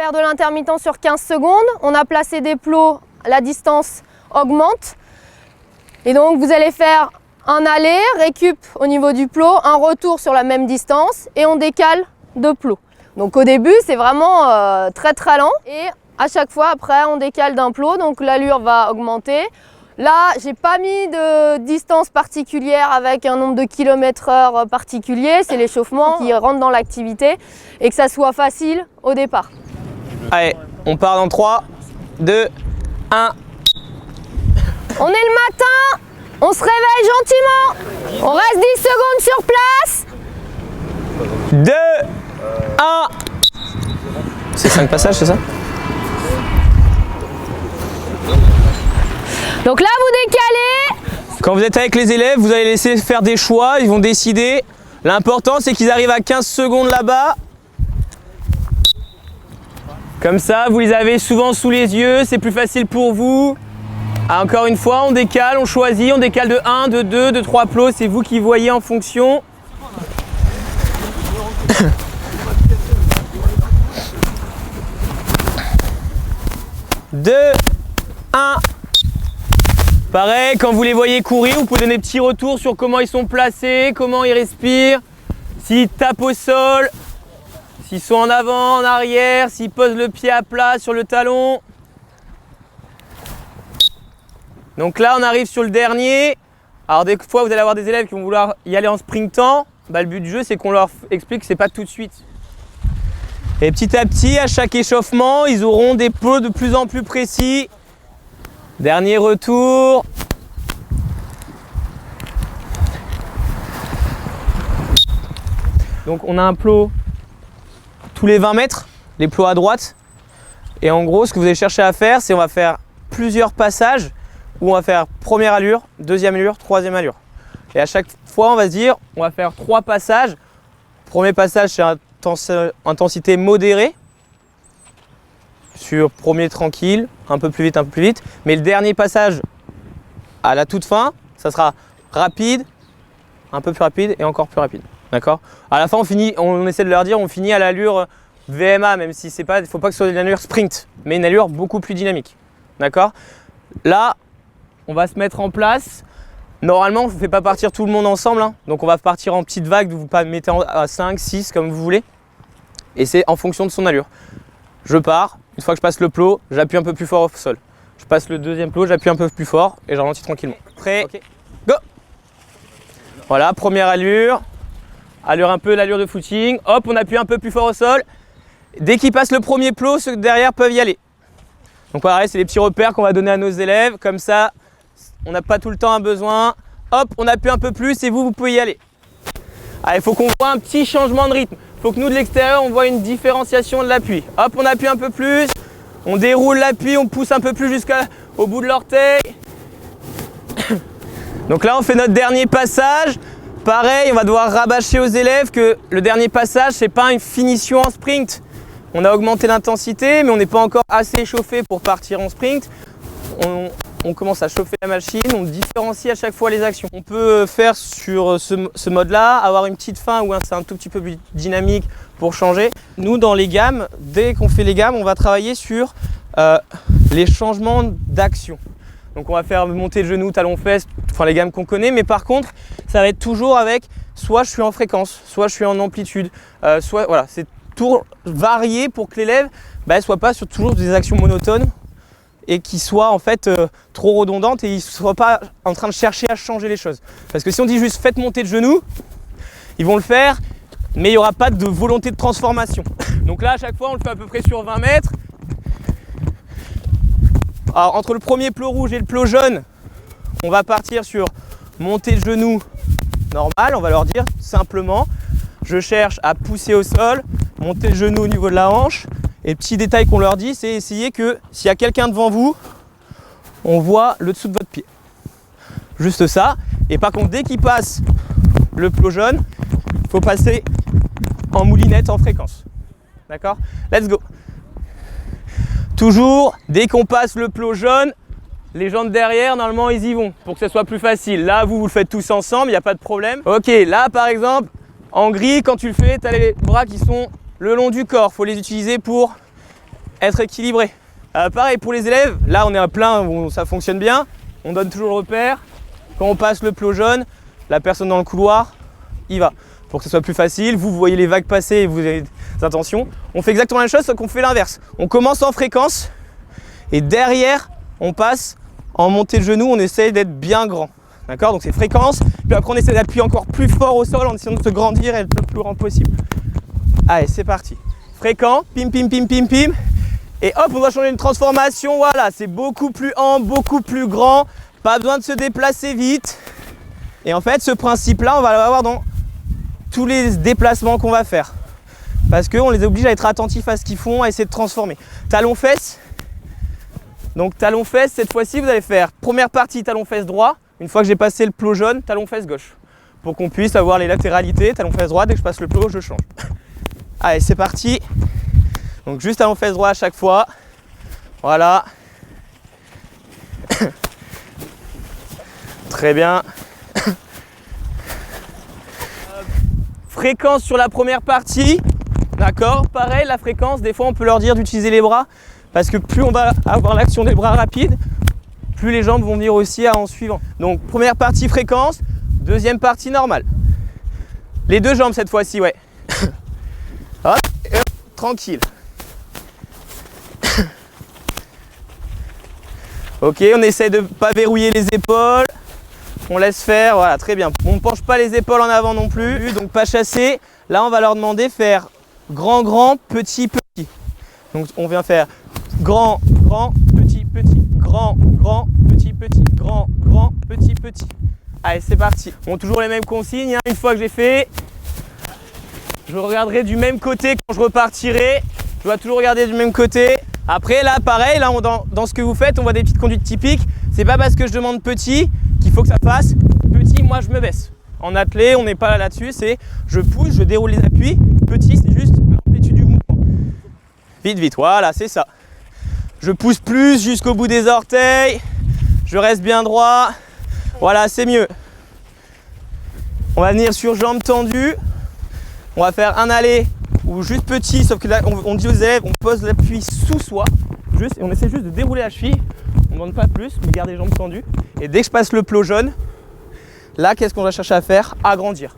faire de l'intermittent sur 15 secondes. On a placé des plots, la distance augmente. Et donc vous allez faire un aller, récup au niveau du plot, un retour sur la même distance et on décale 2 plots. Donc au début c'est vraiment très lent et à chaque fois après on décale d'un plot, donc l'allure va augmenter. Là j'ai pas mis de distance particulière avec un nombre de km/h particulier, c'est l'échauffement qui rentre dans l'activité et que ça soit facile au départ. Allez, on part dans 3, 2, 1. On est le matin, on se réveille gentiment, on reste 10 secondes sur place. 2, 1. C'est 5 passages, c'est ça? Donc là vous décalez. Quand vous êtes avec les élèves, vous allez laisser faire des choix, ils vont décider. L'important c'est qu'ils arrivent à 15 secondes là-bas. Comme ça, vous les avez souvent sous les yeux, c'est plus facile pour vous. Ah, encore une fois, on décale, on choisit, on décale de 1, de 2, de 3 plots, c'est vous qui voyez en fonction. Deux, 1. Pareil, quand vous les voyez courir, vous pouvez donner des petits retours sur comment ils sont placés, comment ils respirent, s'ils tapent au sol, s'ils sont en avant, en arrière, s'ils posent le pied à plat sur le talon. Donc là, on arrive sur le dernier. Alors des fois, vous allez avoir des élèves qui vont vouloir y aller en sprintant. Le but du jeu, c'est qu'on leur explique que ce n'est pas tout de suite. Et petit à petit, à chaque échauffement, ils auront des plots de plus en plus précis. Dernier retour. Donc on a un plot tous les 20 mètres, les plots à droite. Et en gros, ce que vous allez chercher à faire, c'est on va faire plusieurs passages où on va faire première allure, deuxième allure, troisième allure. Et à chaque fois, on va se dire, on va faire 3 passages. Premier passage, c'est intensité modérée. Sur premier tranquille, un peu plus vite, un peu plus vite. Mais le dernier passage, à la toute fin, ça sera rapide, un peu plus rapide et encore plus rapide. D'accord? À la fin, on essaie de leur dire, on finit à l'allure VMA, même si c'est pas, il ne faut pas que ce soit une allure sprint, mais une allure beaucoup plus dynamique. D'accord? Là, on va se mettre en place. Normalement, on ne fait pas partir tout le monde ensemble, hein. Donc on va partir en petites vagues, vous mettez à 5, 6 comme vous voulez. Et c'est en fonction de son allure. Je pars, une fois que je passe le plot, j'appuie un peu plus fort au sol. Je passe le deuxième plot, j'appuie un peu plus fort et je ralentis tranquillement. Prêt, okay. Go! Voilà, première allure. Allure un peu l'allure de footing. Hop, on appuie un peu plus fort au sol. Dès qu'il passe le premier plot, ceux derrière peuvent y aller. Donc pareil, c'est des petits repères qu'on va donner à nos élèves. Comme ça, on n'a pas tout le temps un besoin. Hop, on appuie un peu plus et vous pouvez y aller. Allez, il faut qu'on voit un petit changement de rythme. Il faut que nous, de l'extérieur, on voit une différenciation de l'appui. Hop, on appuie un peu plus. On déroule l'appui, on pousse un peu plus jusqu'au bout de l'orteil. Donc là, on fait notre dernier passage. Pareil, on va devoir rabâcher aux élèves que le dernier passage, ce n'est pas une finition en sprint. On a augmenté l'intensité, mais on n'est pas encore assez échauffé pour partir en sprint. On commence à chauffer la machine, on différencie à chaque fois les actions. On peut faire sur ce mode-là, avoir une petite fin où c'est un tout petit peu plus dynamique pour changer. Nous, dans les gammes, dès qu'on fait les gammes, on va travailler sur les changements d'action. Donc on va faire monter le genou, talon-fesse, enfin les gammes qu'on connaît, mais par contre, ça va être toujours avec soit je suis en fréquence, soit je suis en amplitude, soit voilà, c'est toujours varié pour que l'élève ne soit pas sur toujours des actions monotones et qui soit en fait trop redondante et il ne soit pas en train de chercher à changer les choses. Parce que si on dit juste faites monter le genou, ils vont le faire, mais il n'y aura pas de volonté de transformation. Donc là, à chaque fois, on le fait à peu près sur 20 mètres. Alors, entre le premier plot rouge et le plot jaune, on va partir sur monter le genou normal. On va leur dire simplement, je cherche à pousser au sol, monter le genou au niveau de la hanche. Et le petit détail qu'on leur dit, c'est essayer que s'il y a quelqu'un devant vous, on voit le dessous de votre pied. Juste ça. Et par contre, dès qu'il passe le plot jaune, il faut passer en moulinette en fréquence. D'accord? Let's go. Toujours, dès qu'on passe le plot jaune, les gens de derrière, normalement, ils y vont pour que ce soit plus facile. Là, vous le faites tous ensemble, il n'y a pas de problème. Ok, là, par exemple, en gris, quand tu le fais, tu as les bras qui sont le long du corps. Il faut les utiliser pour être équilibré. Pareil pour les élèves, là on est à plein où ça fonctionne bien. On donne toujours le repère. Quand on passe le plot jaune, la personne dans le couloir, il va. Pour que ce soit plus facile, vous voyez les vagues passer et vous avez des intentions. On fait exactement la même chose, sauf qu'on fait l'inverse. On commence en fréquence et derrière, on passe en montée de genou, on essaye d'être bien grand. D'accord? Donc c'est fréquence, puis après on essaie d'appuyer encore plus fort au sol en essayant de se grandir et être le plus grand possible. Allez, c'est parti. Fréquent, pim, pim, pim, pim, pim. Et hop, on va changer une transformation. Voilà, c'est beaucoup plus ample, beaucoup plus grand. Pas besoin de se déplacer vite. Et en fait, ce principe-là, on va l'avoir dans tous les déplacements qu'on va faire. Parce qu'on les oblige à être attentifs à ce qu'ils font, à essayer de transformer. Talon-fesse. Donc talon-fesse, cette fois-ci, vous allez faire première partie talon-fesse droit. Une fois que j'ai passé le plot jaune, talon-fesse gauche. Pour qu'on puisse avoir les latéralités. Talon-fesse droit, dès que je passe le plot, je change. Allez, c'est parti. Donc juste talon-fesse droit à chaque fois. Voilà. Très bien. Fréquence sur la première partie. D'accord. Pareil, la fréquence, des fois on peut leur dire d'utiliser les bras. Parce que plus on va avoir l'action des bras rapide, plus les jambes vont venir aussi en suivant. Donc première partie fréquence, deuxième partie normale. Les deux jambes cette fois-ci, ouais. Hop, et hop, tranquille. Ok, on essaie de ne pas verrouiller les épaules. On laisse faire, voilà, très bien. On ne penche pas les épaules en avant non plus, donc pas chasser. Là, on va leur demander de faire grand, grand, petit, petit. Donc on vient faire grand, grand, petit, petit, grand, grand, petit, petit, grand, grand, petit, petit. Allez, c'est parti. Bon, toujours les mêmes consignes, hein. Une fois que j'ai fait, je regarderai du même côté quand je repartirai. Je dois toujours regarder du même côté. Après, là, pareil, là, dans ce que vous faites, on voit des petites conduites typiques. C'est pas parce que je demande petit qu'il faut que ça fasse petit, moi je me baisse. En athlé, on n'est pas là-dessus, c'est je pousse, je déroule les appuis. Petit, c'est juste l'amplitude du mouvement. Vite, vite, voilà, c'est ça. Je pousse plus jusqu'au bout des orteils. Je reste bien droit. Voilà, c'est mieux. On va venir sur jambes tendues. On va faire un aller ou juste petit, sauf que là, on dit aux élèves, on pose l'appui sous soi. Juste, et on essaie juste de dérouler la cheville. On ne demande pas plus, mais garder les jambes tendues. Et dès que je passe le plot jaune, là, qu'est-ce qu'on va chercher à faire? Agrandir.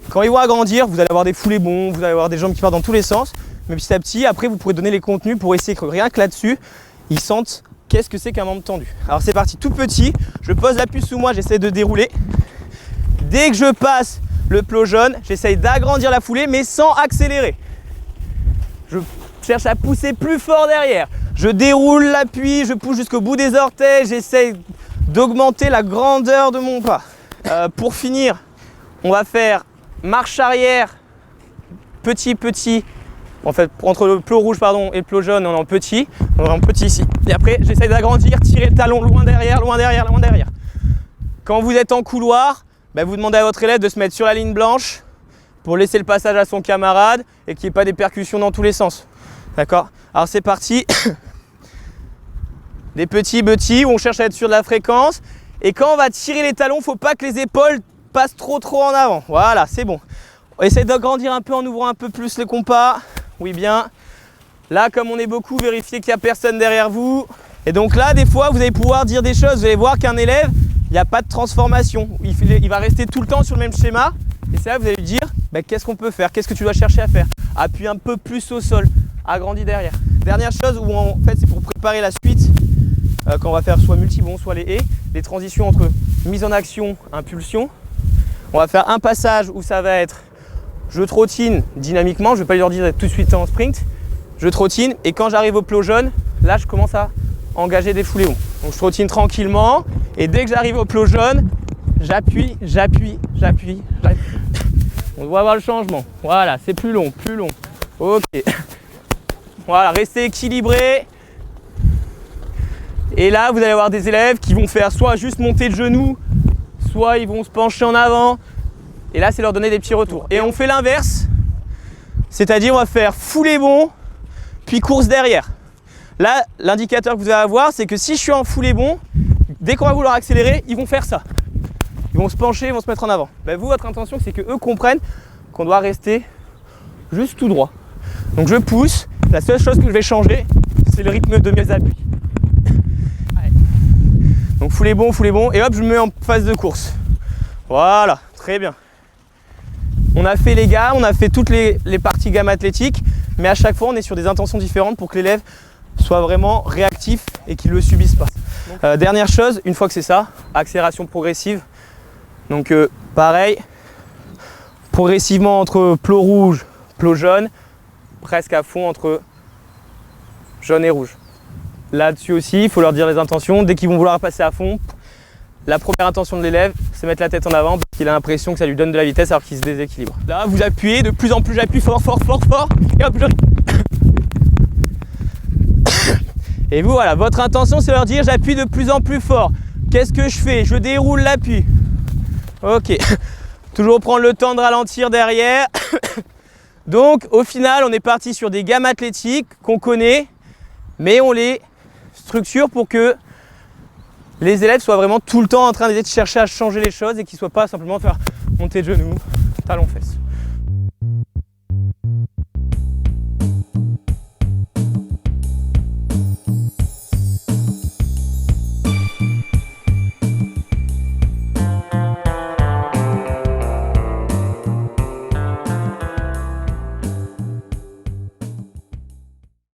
Quand ils vont agrandir, vous allez avoir des foulées bons, vous allez avoir des jambes qui partent dans tous les sens. Mais petit à petit, après, vous pourrez donner les contenus pour essayer que rien que là-dessus, ils sentent qu'est-ce que c'est qu'un membre tendu. Alors c'est parti, tout petit. Je pose l'appui sous moi, j'essaie de dérouler. Dès que je passe le plot jaune, j'essaye d'agrandir la foulée, mais sans accélérer. Je cherche à pousser plus fort derrière. Je déroule l'appui, je pousse jusqu'au bout des orteils, j'essaye d'augmenter la grandeur de mon pas. Pour finir, on va faire marche arrière, petit, petit. En fait, entre le plot rouge et le plot jaune, on est en petit. On est en petit ici. Et après, j'essaye d'agrandir, tirer le talon loin derrière, loin derrière, loin derrière. Quand vous êtes en couloir, vous demandez à votre élève de se mettre sur la ligne blanche pour laisser le passage à son camarade et qu'il n'y ait pas des percussions dans tous les sens. D'accord? Alors c'est parti. Des petits petits où on cherche à être sûr de la fréquence. Et quand on va tirer les talons, il ne faut pas que les épaules passent trop en avant. Voilà, c'est bon. On essaie d'agrandir un peu en ouvrant un peu plus les compas. Oui, bien. Là, comme on est beaucoup, vérifiez qu'il n'y a personne derrière vous. Et donc là, des fois, vous allez pouvoir dire des choses. Vous allez voir qu'un élève, il n'y a pas de transformation. Il va rester tout le temps sur le même schéma. Et c'est là que vous allez lui dire, qu'est-ce qu'on peut faire? Qu'est-ce que tu dois chercher à faire? Appuie un peu plus au sol. Agrandis derrière. Dernière chose, où en fait, c'est pour préparer la suite. Quand on va faire soit multibond, soit les haies. Les transitions entre mise en action, impulsion. On va faire un passage où ça va être je trottine dynamiquement, je ne vais pas leur dire tout de suite en sprint. Je trottine et quand j'arrive au plot jaune, là je commence à engager des foulées hauts. Donc je trottine tranquillement et dès que j'arrive au plot jaune, j'appuie, j'appuie, j'appuie, j'appuie. On doit avoir le changement. Voilà, c'est plus long, plus long. Ok. Voilà, restez équilibré. Et là, vous allez avoir des élèves qui vont faire soit juste monter le genou, soit ils vont se pencher en avant. Et là, c'est leur donner des petits retours. Et on fait l'inverse, c'est-à-dire on va faire foulée bon, puis course derrière. Là, l'indicateur que vous allez avoir, c'est que si je suis en foulée bon, dès qu'on va vouloir accélérer, ils vont faire ça. Ils vont se pencher, ils vont se mettre en avant. Vous, votre intention, c'est qu'eux comprennent qu'on doit rester juste tout droit. Donc je pousse. La seule chose que je vais changer, c'est le rythme de mes appuis. Donc foulez bon, et hop, je me mets en phase de course. Voilà, très bien. On a fait les gammes, on a fait toutes les parties gamme athlétique, mais à chaque fois on est sur des intentions différentes pour que l'élève soit vraiment réactif et qu'il ne le subisse pas. Dernière chose, une fois que c'est ça, accélération progressive. Donc pareil, progressivement entre plot rouge, plot jaune, presque à fond entre jaune et rouge. Là-dessus aussi, il faut leur dire les intentions. Dès qu'ils vont vouloir passer à fond, la première intention de l'élève, c'est mettre la tête en avant parce qu'il a l'impression que ça lui donne de la vitesse alors qu'il se déséquilibre. Là, vous appuyez, de plus en plus j'appuie fort, et hop, et vous, voilà, votre intention, c'est leur dire j'appuie de plus en plus fort. Qu'est-ce que je fais? Je déroule l'appui. Ok. Toujours prendre le temps de ralentir derrière. Donc, au final, on est parti sur des gammes athlétiques qu'on connaît, mais on les structure pour que les élèves soient vraiment tout le temps en train d'essayer de chercher à changer les choses et qu'ils ne soient pas simplement faire monter de genoux, talons fesses.